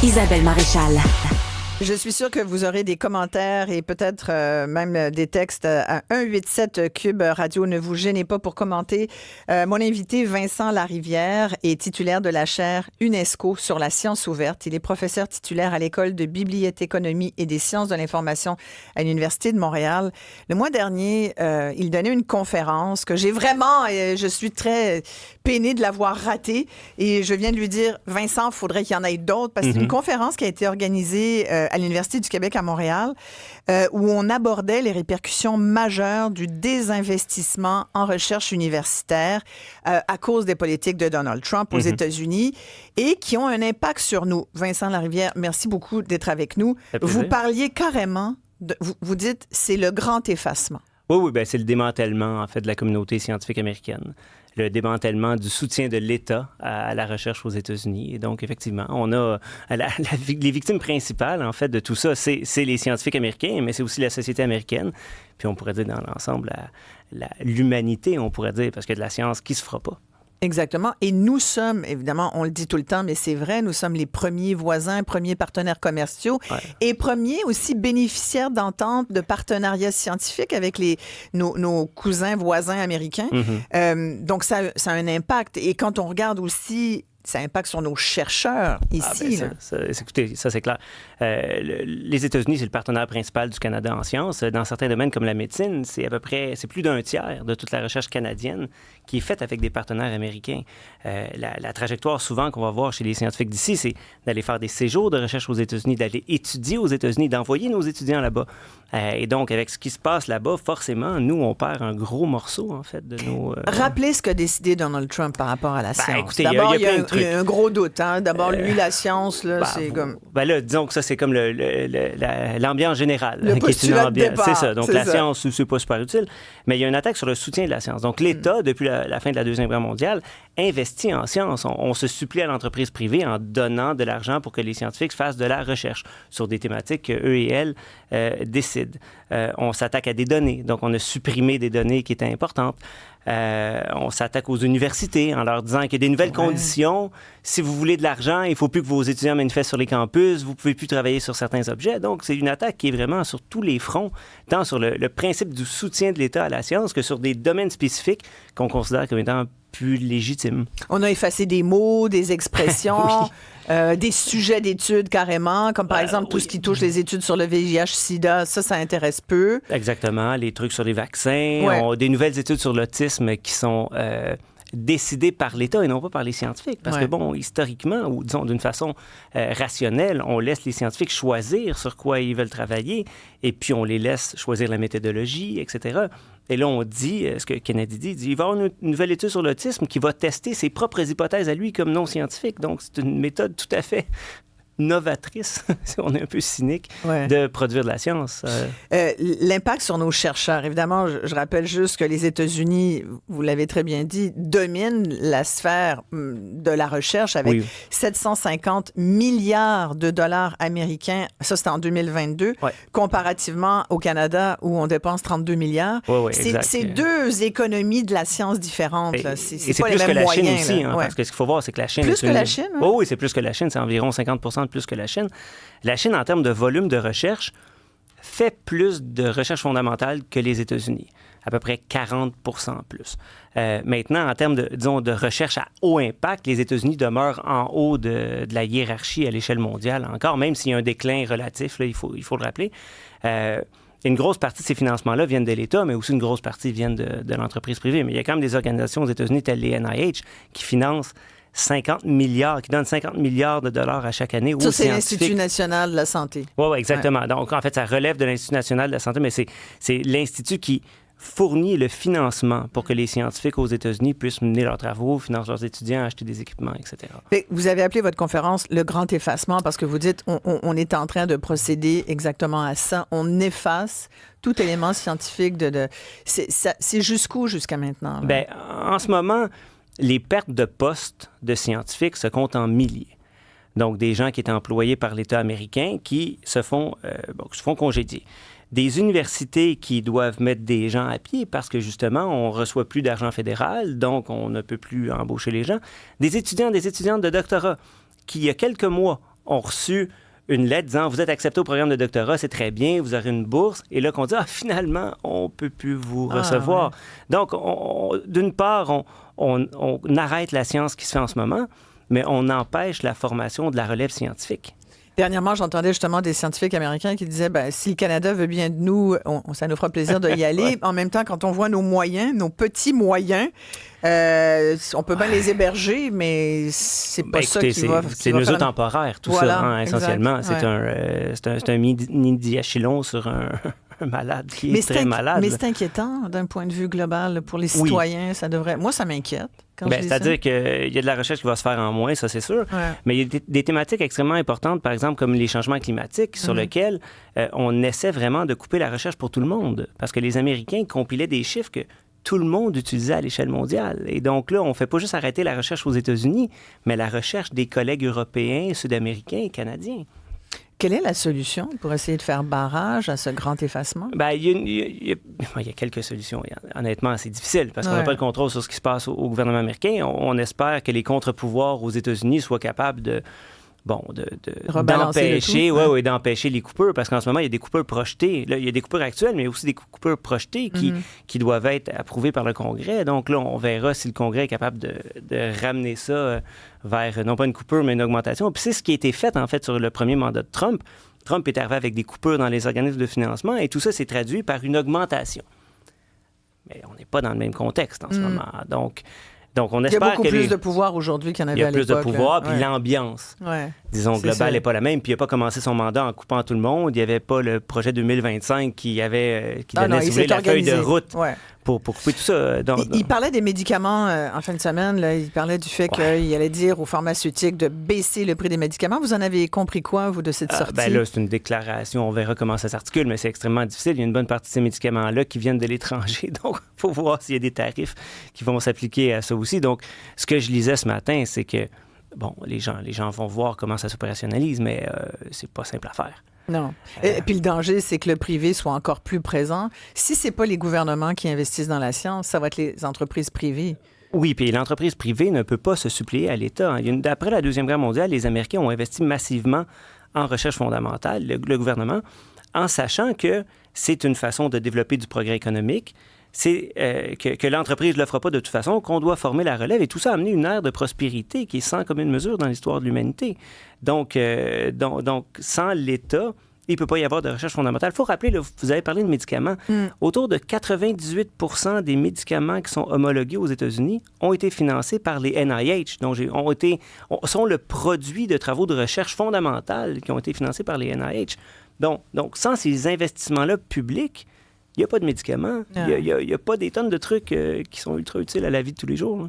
Isabelle Maréchal. Je suis sûre que vous aurez des commentaires et peut-être même des textes à 187 Cube Radio. Ne vous gênez pas pour commenter. Mon invité, Vincent Larivière, est titulaire de la chaire UNESCO sur la science ouverte. Il est professeur titulaire à l'École de bibliothéconomie et des sciences de l'information à l'Université de Montréal. Le mois dernier, il donnait une conférence que j'ai vraiment, je suis très peinée de l'avoir ratée. Et je viens de lui dire, Vincent, il faudrait qu'il y en ait d'autres parce que c'est une conférence qui a été organisée à l'Université du Québec à Montréal, où on abordait les répercussions majeures du désinvestissement en recherche universitaire à cause des politiques de Donald Trump aux États-Unis et qui ont un impact sur nous. Vincent Larivière, merci beaucoup d'être avec nous. Vous parliez carrément, vous dites, c'est le grand effacement. Oui, ben c'est le démantèlement, en fait, de la communauté scientifique américaine. Le démantèlement du soutien de l'État à la recherche aux États-Unis. Et donc, effectivement, on a les victimes principales, en fait, de tout ça, c'est les scientifiques américains, mais c'est aussi la société américaine. Puis on pourrait dire dans l'ensemble, l'humanité, on pourrait dire, parce qu'il y a de la science qui se fera pas. Exactement. Et nous sommes, évidemment, on le dit tout le temps, mais c'est vrai, nous sommes les premiers voisins, premiers partenaires commerciaux et premiers aussi bénéficiaires d'ententes de partenariats scientifiques avec nos cousins voisins américains. Donc, ça a un impact. Et quand on regarde aussi, ça impacte sur nos chercheurs ici. Écoutez, ça c'est clair. Les États-Unis, c'est le partenaire principal du Canada en sciences. Dans certains domaines comme la médecine, c'est plus d'un tiers de toute la recherche canadienne qui est faite avec des partenaires américains. La trajectoire souvent qu'on va voir chez les scientifiques d'ici, c'est d'aller faire des séjours de recherche aux États-Unis, d'aller étudier aux États-Unis, d'envoyer nos étudiants là-bas. Et donc, avec ce qui se passe là-bas, forcément, nous, on perd un gros morceau, en fait, de nos... Rappelez ce qu'a décidé Donald Trump par rapport à la science. Écoutez, d'abord, il y a plein de trucs. Il y a un gros doute. Hein? D'abord, lui, la science, là, c'est comme... Là, disons que ça, c'est comme l'ambiance générale. Le postulat de départ. C'est ça. Donc, la science, c'est pas super utile. Mais il y a une attaque sur le soutien de la science. Donc, l'État, depuis la fin de la Deuxième Guerre mondiale, investit en science. On se supplie à l'entreprise privée en donnant de l'argent pour que les scientifiques fassent de la recherche sur des thématiques qu'eux et elles décident. On s'attaque à des données. Donc, on a supprimé des données qui étaient importantes. On s'attaque aux universités en leur disant qu'il y a des nouvelles conditions. Si vous voulez de l'argent, il ne faut plus que vos étudiants manifestent sur les campus. Vous ne pouvez plus travailler sur certains objets. Donc, c'est une attaque qui est vraiment sur tous les fronts, tant sur le principe du soutien de l'État à la science que sur des domaines spécifiques qu'on considère comme étant plus légitimes. On a effacé des mots, des expressions, des sujets d'études carrément, comme par exemple tout ce qui touche les études sur le VIH-Sida, ça intéresse peu. Exactement, les trucs sur les vaccins, des nouvelles études sur l'autisme qui sont décidées par l'État et non pas par les scientifiques. Parce que, bon, historiquement, ou disons d'une façon rationnelle, on laisse les scientifiques choisir sur quoi ils veulent travailler et puis on les laisse choisir la méthodologie, etc. Et là, on dit, ce que Kennedy dit, il va y avoir une nouvelle étude sur l'autisme qui va tester ses propres hypothèses à lui comme non scientifique. Donc, c'est une méthode tout à fait novatrice, si on est un peu cynique, de produire de la science. L'impact sur nos chercheurs, évidemment, je rappelle juste que les États-Unis, vous l'avez très bien dit, dominent la sphère de la recherche avec 750 milliards de dollars américains, ça c'est en 2022, comparativement au Canada où on dépense 32 milliards. C'est deux économies de la science différentes. C'est pas les mêmes moyens. Chine aussi, parce que ce qu'il faut voir, c'est que la Chine... Plus que la Chine? Oui, c'est plus que la Chine, c'est environ 50% plus que la Chine. La Chine, en termes de volume de recherche, fait plus de recherche fondamentale que les États-Unis, à peu près 40% plus. Maintenant, en termes de recherche à haut impact, les États-Unis demeurent en haut de la hiérarchie à l'échelle mondiale, encore, même s'il y a un déclin relatif, là, il faut le rappeler. Une grosse partie de ces financements-là viennent de l'État, mais aussi une grosse partie viennent de l'entreprise privée. Mais il y a quand même des organisations aux États-Unis, telles les NIH, qui financent 50 milliards, qui donnent 50 milliards de dollars à chaque année aux scientifiques. Ça, c'est l'Institut national de la santé. Oui, exactement. Donc, en fait, ça relève de l'Institut national de la santé, mais c'est l'Institut qui fournit le financement pour que les scientifiques aux États-Unis puissent mener leurs travaux, financent leurs étudiants, acheter des équipements, etc. Vous avez appelé votre conférence « Le grand effacement » parce que vous dites on est en train de procéder exactement à ça. On efface tout élément scientifique. C'est jusqu'où jusqu'à maintenant? Bien, en ce moment... Les pertes de postes de scientifiques se comptent en milliers. Donc, des gens qui étaient employés par l'État américain qui se font congédier. Des universités qui doivent mettre des gens à pied parce que, justement, on ne reçoit plus d'argent fédéral, donc on ne peut plus embaucher les gens. Des étudiants, des étudiantes de doctorat qui, il y a quelques mois, ont reçu une lettre disant « Vous êtes accepté au programme de doctorat, c'est très bien, vous aurez une bourse. » Et là, qu'on dit « Ah, finalement, on ne peut plus vous recevoir. Ouais. » Donc, d'une part, on arrête la science qui se fait en ce moment, mais on empêche la formation de la relève scientifique. Dernièrement, j'entendais justement des scientifiques américains qui disaient si le Canada veut bien de nous, ça nous fera plaisir d'y aller. Ouais. En même temps, quand on voit nos moyens, nos petits moyens, on peut bien les héberger, mais c'est pas ça qui va faire... C'est mesure-temporaire, tout ça, hein, essentiellement. Ouais. C'est un nid d'Achillon sur un malade qui est très malade. Mais c'est inquiétant d'un point de vue global pour les citoyens. Ça devrait... Moi, ça m'inquiète. C'est-à-dire qu'il y a de la recherche qui va se faire en moins, ça c'est sûr. Ouais. Mais il y a des thématiques extrêmement importantes, par exemple comme les changements climatiques, sur lesquels on essaie vraiment de couper la recherche pour tout le monde. Parce que les Américains compilaient des chiffres que tout le monde utilisait à l'échelle mondiale. Et donc là, on ne fait pas juste arrêter la recherche aux États-Unis, mais la recherche des collègues européens, sud-américains et canadiens. Quelle est la solution pour essayer de faire barrage à ce grand effacement? Il y a quelques solutions. Honnêtement, c'est difficile parce qu'on n'a pas le contrôle sur ce qui se passe au gouvernement américain. On espère que les contre-pouvoirs aux États-Unis soient capables d'empêcher les coupures, parce qu'en ce moment, il y a des coupures projetées. Là, il y a des coupures actuelles, mais il y a aussi des coupures projetées qui doivent être approuvées par le Congrès. Donc là, on verra si le Congrès est capable de ramener ça vers, non pas une coupure, mais une augmentation. Puis c'est ce qui a été fait, en fait, sur le premier mandat de Trump. Trump est arrivé avec des coupures dans les organismes de financement et tout ça s'est traduit par une augmentation. Mais on n'est pas dans le même contexte en ce moment. Donc, on espère il y a beaucoup plus de pouvoir aujourd'hui qu'il y en avait à l'époque. Il y a plus de pouvoir, puis l'ambiance, disons, globale n'est pas la même. Puis il n'a pas commencé son mandat en coupant tout le monde. Il n'y avait pas le projet 2025 qui donnait, si vous voulez, la feuille de route pour couper tout ça. Il parlait des médicaments en fin de semaine. Là, il parlait du fait qu'il allait dire aux pharmaceutiques de baisser le prix des médicaments. Vous en avez compris quoi, vous, de cette sortie? Là, c'est une déclaration. On verra comment ça s'articule, mais c'est extrêmement difficile. Il y a une bonne partie de ces médicaments-là qui viennent de l'étranger. Donc, il faut voir s'il y a des tarifs qui vont s'appliquer à ça aussi. Donc, ce que je lisais ce matin, c'est que, les gens vont voir comment ça s'opérationnalise, mais c'est pas simple à faire. Non. Et puis le danger, c'est que le privé soit encore plus présent. Si c'est pas les gouvernements qui investissent dans la science, ça va être les entreprises privées. Oui, puis l'entreprise privée ne peut pas se suppléer à l'État. Après la Deuxième Guerre mondiale, les Américains ont investi massivement en recherche fondamentale, le gouvernement, en sachant que c'est une façon de développer du progrès économique, c'est que l'entreprise ne le fera pas de toute façon, qu'on doit former la relève. Et tout ça a amené une ère de prospérité qui est sans commune mesure dans l'histoire de l'humanité. Donc sans l'État, il ne peut pas y avoir de recherche fondamentale. Il faut rappeler, là, vous avez parlé de médicaments. Autour de 98% des médicaments qui sont homologués aux États-Unis ont été financés par les NIH, donc sont le produit de travaux de recherche fondamentale qui ont été financés par les NIH. Donc sans ces investissements-là publics, il n'y a pas de médicaments. Il n'y a pas des tonnes de trucs qui sont ultra utiles à la vie de tous les jours. Là.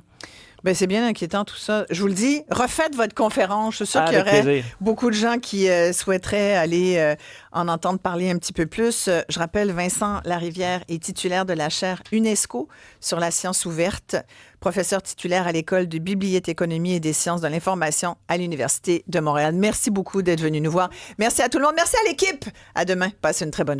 Bien, c'est bien inquiétant tout ça. Je vous le dis, refaites votre conférence. Je suis sûre qu'il y aurait beaucoup de gens qui souhaiteraient aller en entendre parler un petit peu plus. Je rappelle, Vincent Larivière est titulaire de la chaire UNESCO sur la science ouverte, professeur titulaire à l'École de bibliothéconomie et des sciences de l'information à l'Université de Montréal. Merci beaucoup d'être venu nous voir. Merci à tout le monde. Merci à l'équipe. À demain. Passez une très bonne journée.